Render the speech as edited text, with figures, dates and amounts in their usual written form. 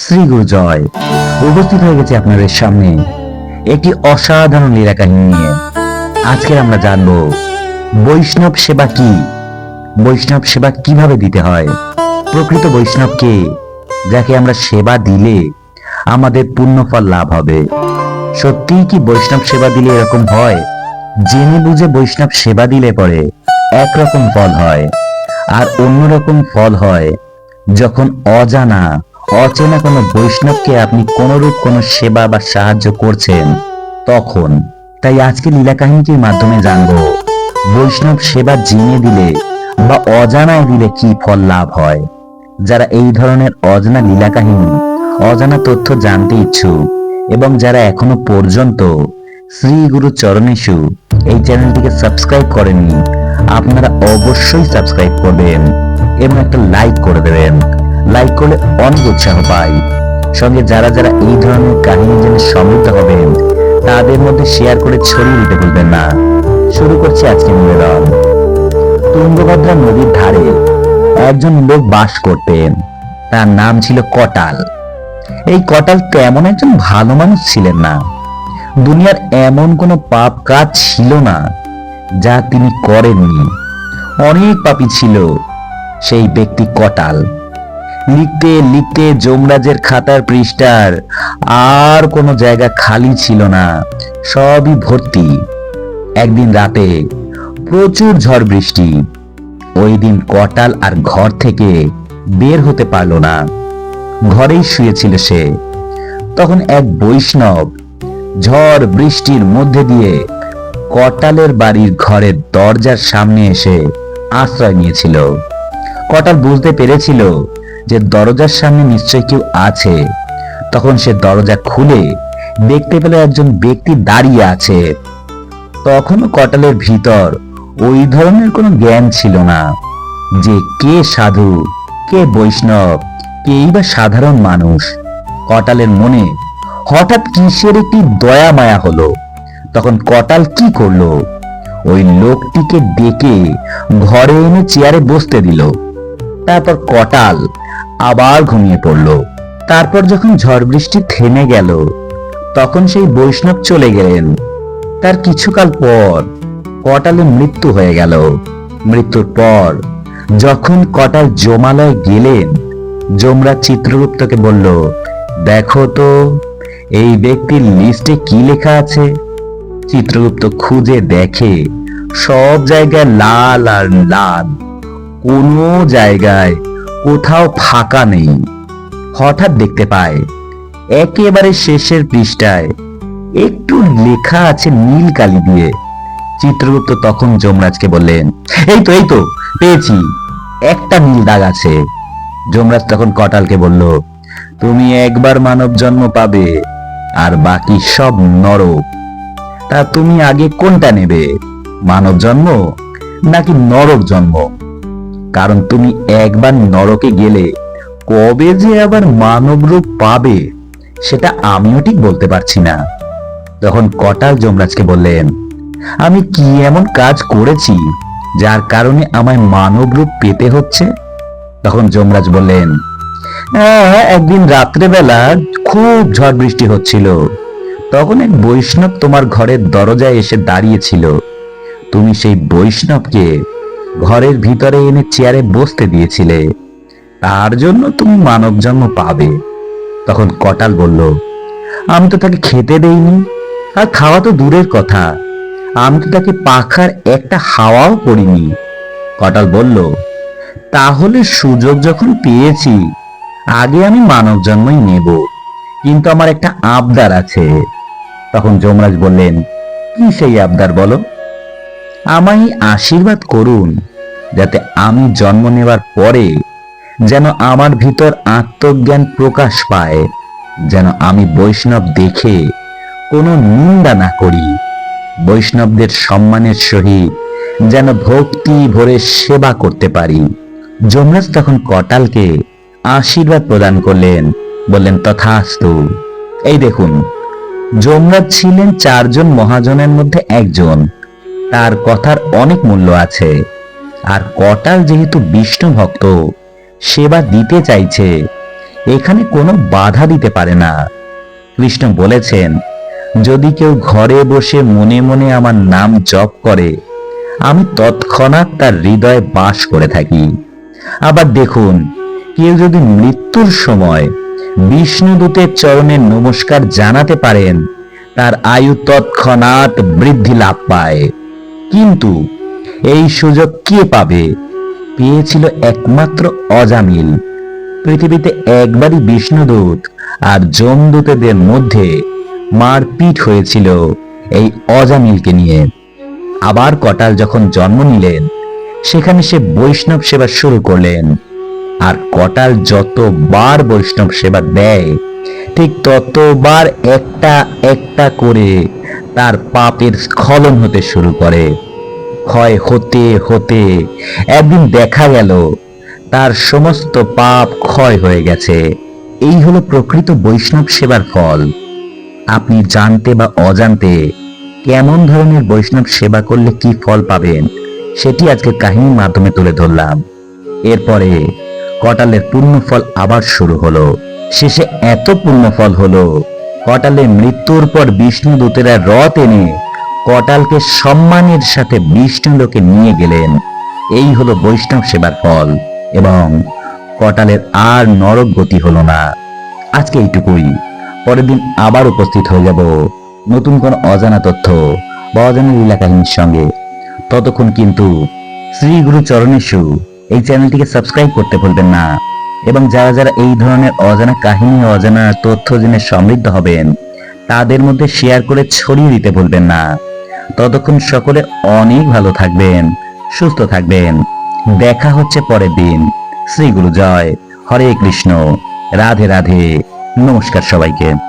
শ্রী গুরু জয়। উপস্থিত হয়ে গেছে আপনাদের সামনে একটি অসাধারণ লীলা কাহিনী নিয়ে। আজকে আমরা জানবো বৈষ্ণব সেবা কি, বৈষ্ণব সেবা কিভাবে দিতে হয়, প্রকৃত বৈষ্ণবকে, যাকে আমরা সেবা দিলে আমাদের পুণ্যফল লাভ হবে। সত্যিই কি বৈষ্ণব সেবা দিলে এরকম হয়? জেনে বুঝে বৈষ্ণব সেবা দিলে পরে একরকম ফল হয়, আর অন্যরকম ফল হয় যখন অজানা অচেনা কোনো বৈষ্ণবকে আপনি কোনরূপ কোনো সেবা বা সাহায্য করছেন তখন। তাই আজকে লীলা কাহিনীটির মাধ্যমে জানবো বৈষ্ণব সেবা জেনে দিলে বা অজানায় দিলে কি ফল লাভ হয়। যারা এই ধরনের অজানা লীলা কাহিনী, অজানা তথ্য জানতে ইচ্ছুক এবং যারা এখনো পর্যন্ত শ্রী গুরু চরণেষু এই চ্যানেলটিকে সাবস্ক্রাইব করেননি, আপনারা অবশ্যই সাবস্ক্রাইব করবেন এবং একটা লাইক করে দেবেন। লাইক করলে অনেক উৎসাহ পাই। সঙ্গে যারা যারা এই ধরনের কাহিনী জেনে সমৃদ্ধ হবেন তাদের মধ্যে শেয়ার করে ছড়িয়ে দিতে ভুলবেন না। শুরু করছি আজকে নিবেদন। তুঙ্গভদ্রা নদীর ধারে একজন লোক বাস করতেন। তার নাম ছিল কটাল। এই কটাল তেমন একজন ভালো মানুষ ছিলেন না। দুনিয়ার এমন কোনো পাপ কাজ ছিল না যা তিনি করেননি। অনেক পাপী ছিল সেই ব্যক্তি কটাল। লিখতে লিখতে যমরাজের খাতার পৃষ্ঠার আর কোনো জায়গা খালি ছিল না, সবই ভর্তি। একদিন রাতে প্রচুর ঝড় বৃষ্টি। ওই দিন কটাল আর ঘর থেকে বের হতে পারল না, ঘরেই শুয়েছিল সে। তখন এক বৈষ্ণব ঝড় বৃষ্টির মধ্যে দিয়ে কটালের বাড়ির ঘরের দরজার সামনে এসে আশ্রয় নিয়েছিল। কটাল বুঝতে পেরেছিল যে দরজার সামনে নিশ্চয় কেউ আছে। তখন সে দরজা খুলে দেখতে পেল একজন ব্যক্তি দাঁড়িয়ে আছে। তখনও কটালের ভিতর ওই ধরনের কোনো জ্ঞান ছিল না যে কে সাধু, কে বৈষ্ণব, কেই বা সাধারণ মানুষ। কটালের মনে হঠাৎ কিসের একটি দয়া মায়া হলো। তখন কটাল কি করলো? ওই লোকটিকে ডেকে ঘরে এনে চেয়ারে বসতে দিল। তারপর কটাল আবার ঘুমিয়ে পড়ল। তারপর যখন ঝড় বৃষ্টি থেমে গেল তখন সেই বৈষ্ণব চলে গেলেন। তার কিছুকাল পর কটালের মৃত্যু হয়ে গেল। মৃত্যুর পর যখন কটাল যমালয়ে গেলেন, যমরাজ চিত্রগুপ্তকে বলল, দেখো তো এই ব্যক্তির লিস্টে কি লেখা আছে। চিত্রগুপ্ত খুঁজে দেখে সব জায়গায় লাল আর লাল, কোনো জায়গায় কোথাও ফাঁকা নেই। হঠাৎ দেখতে পায় একেবারে শেষের পৃষ্ঠায় একটু লেখা আছে নীল কালি দিয়ে। চিত্রগুপ্ত তখন যমরাজকে বললেন, এই তো পেয়েছি, একটা নীল দাগ আছে। যমরাজ তখন কটালকে বলল, তুমি একবার মানব জন্ম পাবে আর বাকি সব নরক। তা তুমি আগে কোনটা নেবে, মানব জন্ম নাকি নরক জন্ম? কারণ তুমি একবার নরকে গেলে কবে যে আবার মানব রূপ পাবে সেটা আমিও ঠিক বলতে পারছি না। তখন কটাল যমরাজকে বললেন, আমি কি এমন কাজ করেছি যার কারণে আমায় মানব রূপ পেতে হচ্ছে? তখন যমরাজ বললেন, একদিন রাত্রেবেলা খুব ঝড় বৃষ্টি হচ্ছিল। তখন এক বৈষ্ণব তোমার ঘরের দরজায় এসে দাঁড়িয়েছিল। তুমি সেই বৈষ্ণবকে ঘরের ভিতরে এনে চেয়ারে বসতে দিয়েছিলে, তার জন্য তুমি মানব জন্ম পাবে। তখন কটাল বলল, আমি তো তাকে খেতে দেইনি, আর খাওয়া তো দূরের কথা, আমি তো তাকে পাখার একটা হাওয়াও করিনি। কটাল বলল, তাহলে সুযোগ যখন পেয়েছি আগে আমি মানব জন্মই নেব, কিন্তু আমার একটা আবদার আছে। তখন যমরাজ বললেন, কি সেই আবদার বলো? আমায় আশীর্বাদ করুন যাতে আমি জন্ম নেওয়ার পরে যেন আমার ভিতর আত্মজ্ঞান প্রকাশ পায়, যেন আমি বৈষ্ণব দেখে কোনো নিন্দা না করি, বৈষ্ণবদের সম্মানের সহিত যেন ভক্তি ভরে সেবা করতে পারি। যমরাজ তখন কটালকে আশীর্বাদ প্রদান করলেন, বললেন, তথাস্তু। এই দেখুন, যমরাজ ছিলেন 4 জন মহাজনের মধ্যে একজন। তার কথার অনেক মূল্য আছে। আর কটাল যেহেতু বিষ্ণু ভক্ত, সেবা দিতে চাইছে, এখানে কোনো বাধা দিতে পারে না। কৃষ্ণ বলেছেন, যদি কেউ ঘরে বসে মনে মনে আমার নাম জপ করে, আমি তৎক্ষণাৎ তার হৃদয়ে বাস করে থাকি। আবার দেখুন, কেউ যদি মৃত্যুর সময় বিষ্ণুদূতের চরণে নমস্কার জানাতে পারেন, তার আয়ু তৎক্ষণাৎ বৃদ্ধি লাভ পায়। কিন্তু এই সুযোগ কে পাবে? পেয়েছিল একমাত্র অজামিল। পৃথিবীতে একবারই বিষ্ণুদূত আর যমদূতদের মধ্যে মারপিট হয়েছিল এই অজামিলকে নিয়ে। আবার কটাল যখন জন্ম নিলেন, সেখানে সে বৈষ্ণব সেবা শুরু করলেন। আর কটাল যতবার বৈষ্ণব সেবা দেয়, ঠিক ততবার একটা একটা করে তার পাপের স্খলন হতে শুরু করে। ক্ষয় হতে হতে একদিন দেখা গেল তার সমস্ত পাপ ক্ষয় হয়ে গেছে। এই হলো প্রকৃত বৈষ্ণব সেবার ফল। আপনি জানতে বা অজান্তে কেমন ধরনের বৈষ্ণব সেবা করলে কি ফল পাবেন, সেটি আজকে কাহিনীর মাধ্যমে তুলে ধরলাম। এরপরে কটালের পুণ্যফল আবার শুরু হলো। শেষে এত পুণ্যফল হলো, কটালের মৃত্যুর পর বিষ্ণুদূতেরা রথ এনে কটালকে সম্মানের সাথে বিষ্ণুলোকে নিয়ে গেলেন। এই হলো বৈষ্ণব সেবার ফল, এবং কটালের আর নরক গতি হলো না। আজকে এইটুকুই। পরের দিন আবার উপস্থিত হয়ে যাব নতুন কোন অজানা তথ্য বা অজানা লীলা কাহিনীর সঙ্গে। ততক্ষণ কিন্তু শ্রী গুরু চরণেশু এই চ্যানেলটিকে সাবস্ক্রাইব করতে ভুলবেন না, এবং যারা যারা এই ধরনের অজানা কাহিনী অজানা তথ্য জেনে সমৃদ্ধ হবেন, তাদের মধ্যে শেয়ার করে ছড়িয়ে দিতে ভুলবেন না। ততক্ষণ সকলে অনেক ভালো থাকবেন, সুস্থ থাকবেন। দেখা হচ্ছে পরের দিন। শ্রী গুরু জয়। হরে কৃষ্ণ। রাধে রাধে। নমস্কার সবাইকে।